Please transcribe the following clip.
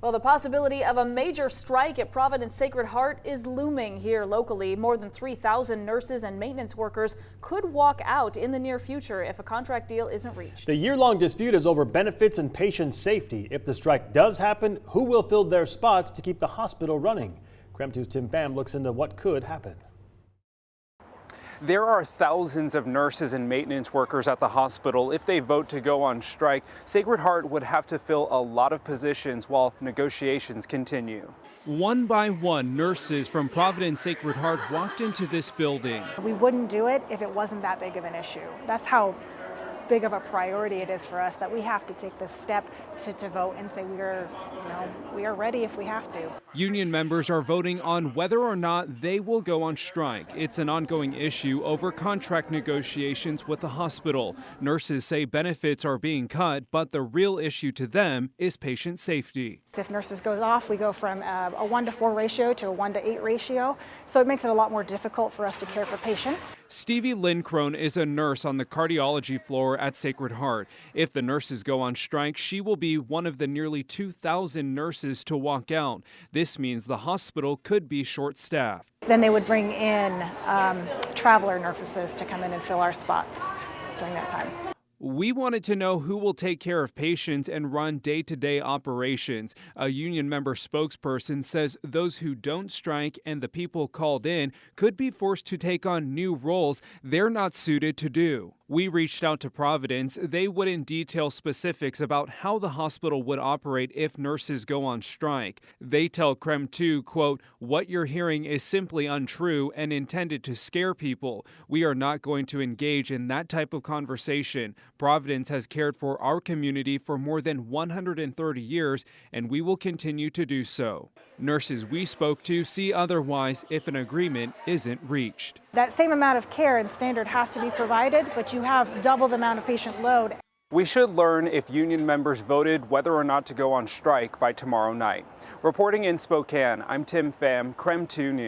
Well, the possibility of a major strike at Providence Sacred Heart is looming here locally. More than 3,000 nurses and maintenance workers could walk out in the near future if a contract deal isn't reached. The year-long dispute is over benefits and patient safety. If the strike does happen, who will fill their spots to keep the hospital running? KREM 2's Tim Pham looks into what could happen. There are thousands of nurses and maintenance workers at the hospital. If they vote to go on strike, Sacred Heart would have to fill a lot of positions while negotiations continue. One by one, nurses from Providence Sacred Heart walked into this building. We wouldn't do it if it wasn't that big of an issue. That's how big of a priority it is for us, that we have to take this step to vote and say we are ready if we have to. Union members are voting on whether or not they will go on strike. It's an ongoing issue over contract negotiations with the hospital. Nurses say benefits are being cut, but the real issue to them is patient safety. If nurses goes off, we go from a 1-to-4 ratio to a 1-to-8 ratio, so it makes it a lot more difficult for us to care for patients. Stevie Lindcrone is a nurse on the cardiology floor at Sacred Heart. If the nurses go on strike, she will be one of the nearly 2,000 nurses to walk out. This means the hospital could be short-staffed. Then they would bring in traveler nurses to come in and fill our spots during that time. We wanted to know who will take care of patients and run day-to-day operations. A union member spokesperson says those who don't strike and the people called in could be forced to take on new roles they're not suited to do. We reached out to Providence. They wouldn't detail specifics about how the hospital would operate if nurses go on strike. They tell KREM 2, quote, "What you're hearing is simply untrue and intended to scare people. We are not going to engage in that type of conversation. Providence has cared for our community for more than 130 years, and we will continue to do so." Nurses we spoke to see otherwise if an agreement isn't reached. That same amount of care and standard has to be provided, but you have double the amount of patient load. We should learn if union members voted whether or not to go on strike by tomorrow night. Reporting in Spokane, I'm Tim Pham, KREM 2 News.